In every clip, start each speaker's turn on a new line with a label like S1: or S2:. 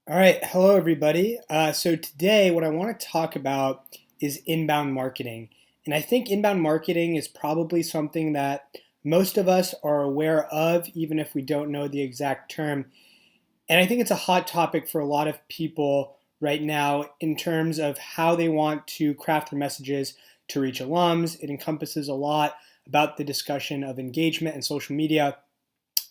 S1: All right, hello everybody. So today, what I want to talk about is inbound marketing. And I think inbound marketing is probably something that most of us are aware of, even if we don't know the exact term. And I think it's a hot topic for a lot of people right now in terms of how they want to craft their messages to reach alums. It encompasses a lot about the discussion of engagement and social media.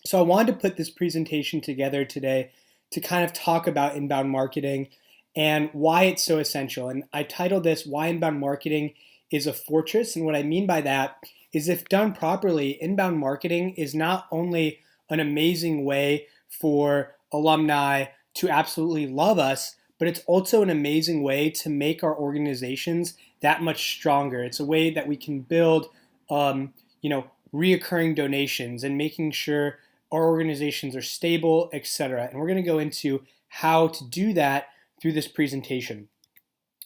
S1: So I wanted to put this presentation together today to kind of talk about inbound marketing and why it's so essential. And I titled this Why Inbound Marketing is a Fortress. And what I mean by that is if done properly, inbound marketing is not only an amazing way for alumni to absolutely love us, but it's also an amazing way to make our organizations that much stronger. It's a way that we can build, reoccurring donations and making sure our organizations are stable, etc. And we're going to go into how to do that through this presentation.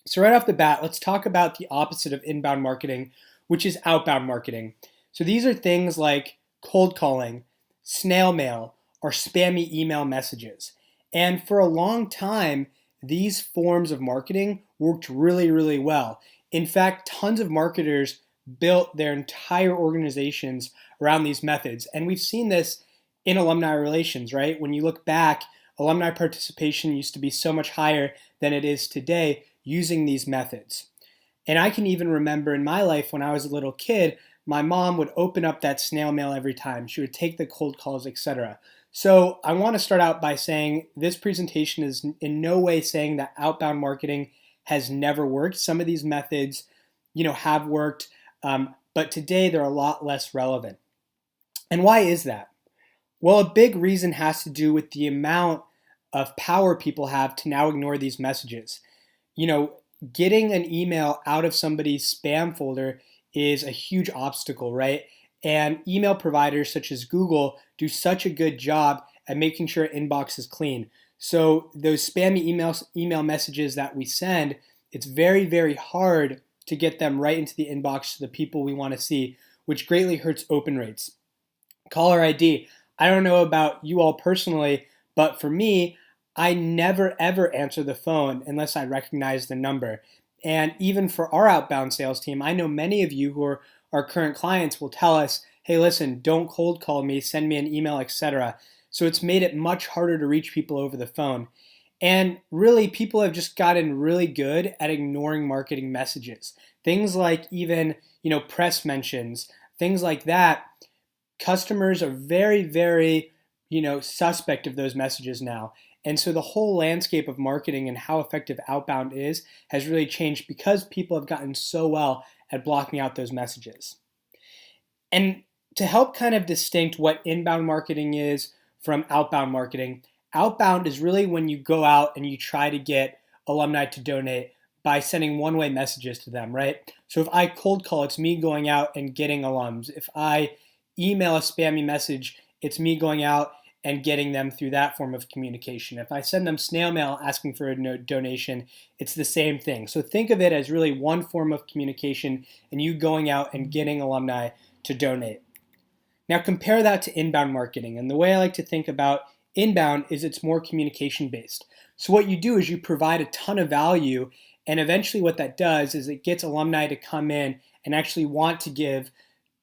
S1: So right off the bat, let's talk about the opposite of inbound marketing, which is outbound marketing. So these are things like cold calling, snail mail, or spammy email messages. And for a long time, these forms of marketing worked really, really well. In fact, tons of marketers built their entire organizations around these methods. And we've seen this in alumni relations, right? When you look back, alumni participation used to be so much higher than it is today using these methods. And I can even remember in my life when I was a little kid, my mom would open up that snail mail every time. She would take the cold calls, etc. So I want to start out by saying this presentation is in no way saying that outbound marketing has never worked. Some of these methods, have worked, but today they're a lot less relevant. And why is that? Well, a big reason has to do with the amount of power people have to now ignore these messages. You know, getting an email out of somebody's spam folder is a huge obstacle, right? And email providers such as Google do such a good job at making sure inbox is clean. So those spammy email messages that we send, it's very, very hard to get them right into the inbox to the people we want to see, which greatly hurts open rates. Caller ID. I don't know about you all personally, but for me, I never ever answer the phone unless I recognize the number. And even for our outbound sales team, I know many of you who are our current clients will tell us, hey, listen, don't cold call me, send me an email, etc. So it's made it much harder to reach people over the phone. And really, people have just gotten really good at ignoring marketing messages. Things like even, press mentions, things like that. Customers are very, very, suspect of those messages now. And so the whole landscape of marketing and how effective outbound is has really changed because people have gotten so well at blocking out those messages. And to help kind of distinct what inbound marketing is from outbound marketing, outbound is really when you go out and you try to get alumni to donate by sending one-way messages to them, right? So if I cold call, it's me going out and getting alums. If I email a spammy message, it's me going out and getting them through that form of communication. If I send them snail mail asking for a donation, it's the same thing. So think of it as really one form of communication and you going out and getting alumni to donate. Now compare that to inbound marketing. And the way I like to think about inbound is it's more communication based. So what you do is you provide a ton of value, and eventually what that does is it gets alumni to come in and actually want to give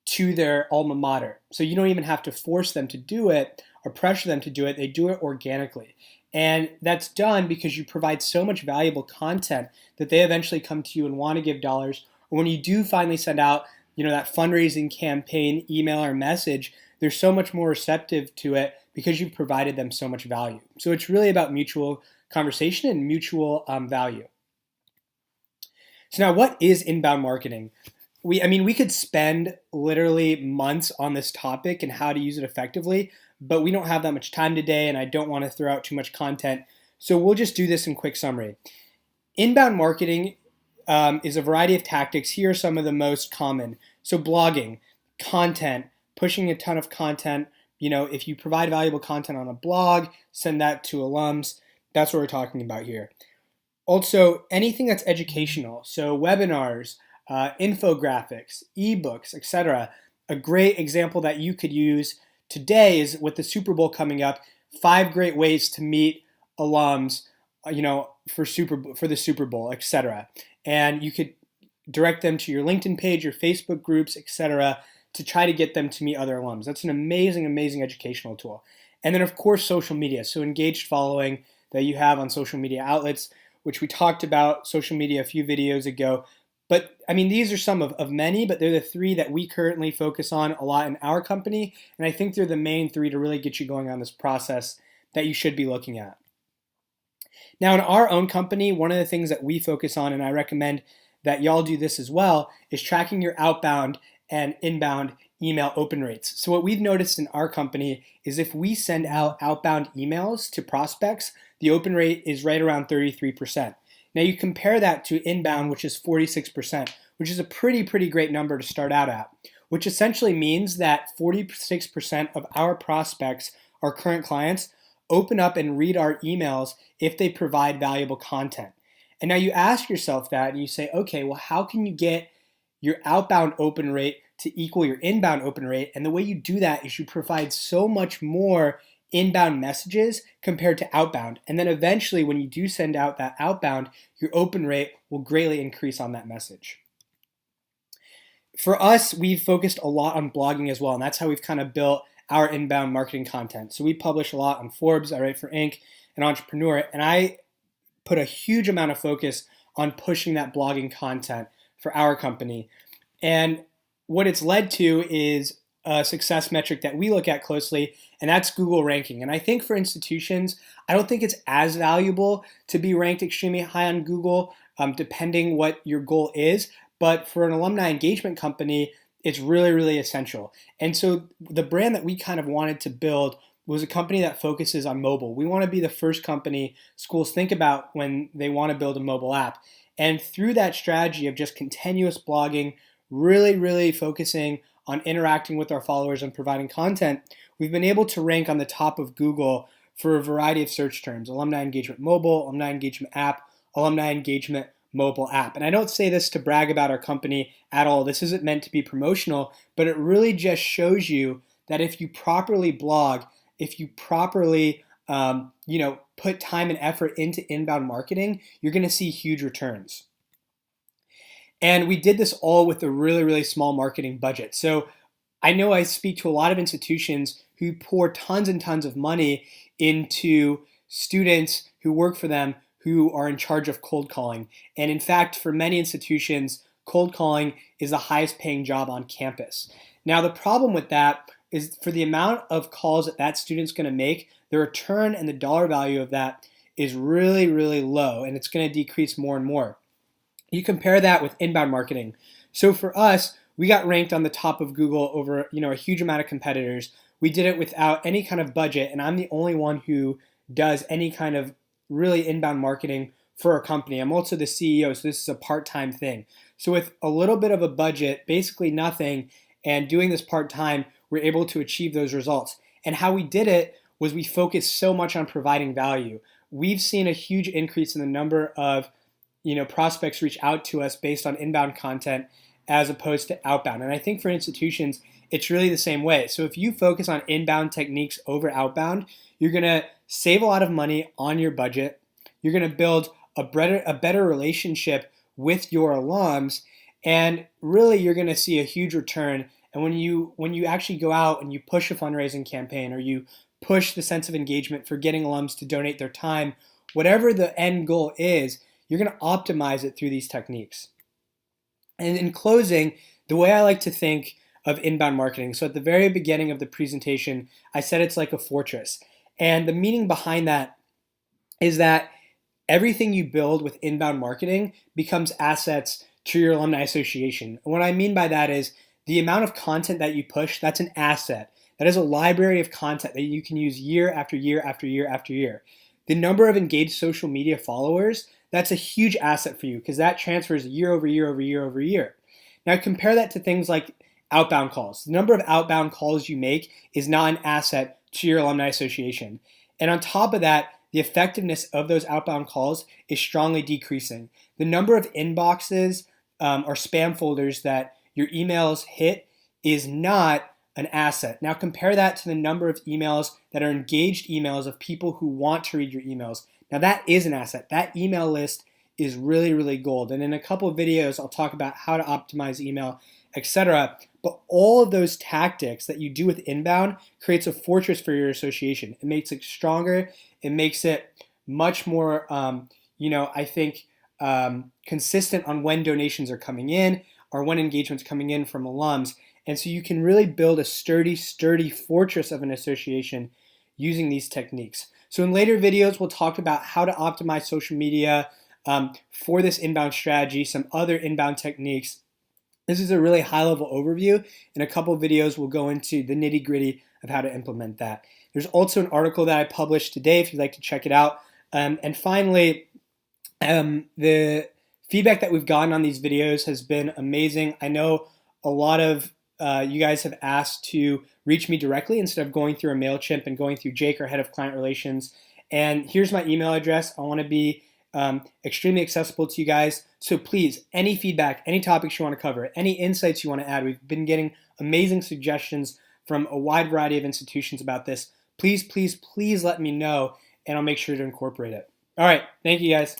S1: to their alma mater. So you don't even have to force them to do it or pressure them to do it. They do it organically. And that's done because you provide so much valuable content that they eventually come to you and want to give dollars. Or when you do finally send out, that fundraising campaign, email or message, they're so much more receptive to it because you've provided them so much value. So it's really about mutual conversation and mutual value. So now what is inbound marketing? We could spend literally months on this topic and how to use it effectively, but we don't have that much time today and I don't want to throw out too much content. So we'll just do this in quick summary. Inbound marketing is a variety of tactics. Here are some of the most common. So blogging, content, pushing a ton of content. If you provide valuable content on a blog, send that to alums. That's what we're talking about here. Also, anything that's educational. So webinars, infographics, ebooks, etc. A great example that you could use today is with the Super Bowl coming up, 5 great ways to meet alums for the Super Bowl, etc. And you could direct them to your LinkedIn page, your Facebook groups, etc., to try to get them to meet other alums. That's an amazing, amazing educational tool. And then, of course, social media. So engaged following that you have on social media outlets, which we talked about social media a few videos ago. But I mean, these are some of many, but they're the three that we currently focus on a lot in our company. And I think they're the main three to really get you going on this process that you should be looking at. Now, in our own company, one of the things that we focus on, and I recommend that y'all do this as well, is tracking your outbound and inbound email open rates. So what we've noticed in our company is if we send out outbound emails to prospects, the open rate is right around 33%. Now you compare that to inbound, which is 46%, which is a pretty great number to start out at, which essentially means that 46% of our prospects, our current clients, open up and read our emails if they provide valuable content. And now you ask yourself that and you say, okay, well, how can you get your outbound open rate to equal your inbound open rate? And the way you do that is you provide so much more inbound messages compared to outbound. And then eventually when you do send out that outbound, your open rate will greatly increase on that message. For us, we've focused a lot on blogging as well, and that's how we've kind of built our inbound marketing content. So we publish a lot on Forbes, I write for Inc. and Entrepreneur, and I put a huge amount of focus on pushing that blogging content for our company. And what it's led to is a success metric that we look at closely, and that's Google ranking. And I think for institutions, I don't think it's as valuable to be ranked extremely high on Google, depending what your goal is. But for an alumni engagement company, it's really essential. And so the brand that we kind of wanted to build was a company that focuses on mobile. We want to be the first company schools think about when they want to build a mobile app. And through that strategy of just continuous blogging, really focusing on interacting with our followers and providing content, we've been able to rank on the top of Google for a variety of search terms: alumni engagement mobile, alumni engagement app, alumni engagement mobile app. And I don't say this to brag about our company at all. This isn't meant to be promotional, but it really just shows you that if you properly blog, if you properly put time and effort into inbound marketing, you're going to see huge returns. And we did this all with a really small marketing budget. So I know I speak to a lot of institutions who pour tons and tons of money into students who work for them who are in charge of cold calling. And in fact, for many institutions, cold calling is the highest paying job on campus. Now, the problem with that is for the amount of calls that student's going to make, the return and the dollar value of that is really low, and it's going to decrease more and more. You compare that with inbound marketing. So for us, we got ranked on the top of Google over a huge amount of competitors. We did it without any kind of budget, and I'm the only one who does any kind of really inbound marketing for our company. I'm also the CEO, so this is a part-time thing. So with a little bit of a budget, basically nothing, and doing this part-time, we're able to achieve those results. And how we did it was we focused so much on providing value. We've seen a huge increase in the number of prospects reach out to us based on inbound content as opposed to outbound. And I think for institutions, it's really the same way. So if you focus on inbound techniques over outbound, you're going to save a lot of money on your budget. You're going to build a better relationship with your alums, and really you're going to see a huge return. And when you actually go out and you push a fundraising campaign, or you push the sense of engagement for getting alums to donate their time, whatever the end goal is, you're going to optimize it through these techniques. And in closing, the way I like to think of inbound marketing, so at the very beginning of the presentation, I said it's like a fortress. And the meaning behind that is that everything you build with inbound marketing becomes assets to your alumni association. And what I mean by that is the amount of content that you push, that's an asset. That is a library of content that you can use year after year after year after year. The number of engaged social media followers, that's a huge asset for you because that transfers year over year over year over year. Now compare that to things like outbound calls. The number of outbound calls you make is not an asset to your alumni association. And on top of that, the effectiveness of those outbound calls is strongly decreasing. The number of inboxes or spam folders that your emails hit is not an asset. Now compare that to the number of emails that are engaged emails of people who want to read your emails. Now that is an asset. That email list is really, really gold. And in a couple of videos, I'll talk about how to optimize email, etc. But all of those tactics that you do with inbound creates a fortress for your association. It makes it stronger. It makes it much more, I think, consistent on when donations are coming in or when engagement's coming in from alums. And so you can really build a sturdy fortress of an association using these techniques. So in later videos, we'll talk about how to optimize social media for this inbound strategy, some other inbound techniques. This is a really high-level overview. In a couple of videos, we'll go into the nitty-gritty of how to implement that. There's also an article that I published today if you'd like to check it out. And finally, the feedback that we've gotten on these videos has been amazing. I know a lot of you guys have asked to reach me directly instead of going through a MailChimp and going through Jake, our head of client relations. And here's my email address. I want to be extremely accessible to you guys. So please, any feedback, any topics you want to cover, any insights you want to add, we've been getting amazing suggestions from a wide variety of institutions about this. Please, please, please let me know, and I'll make sure to incorporate it. All right. Thank you, guys.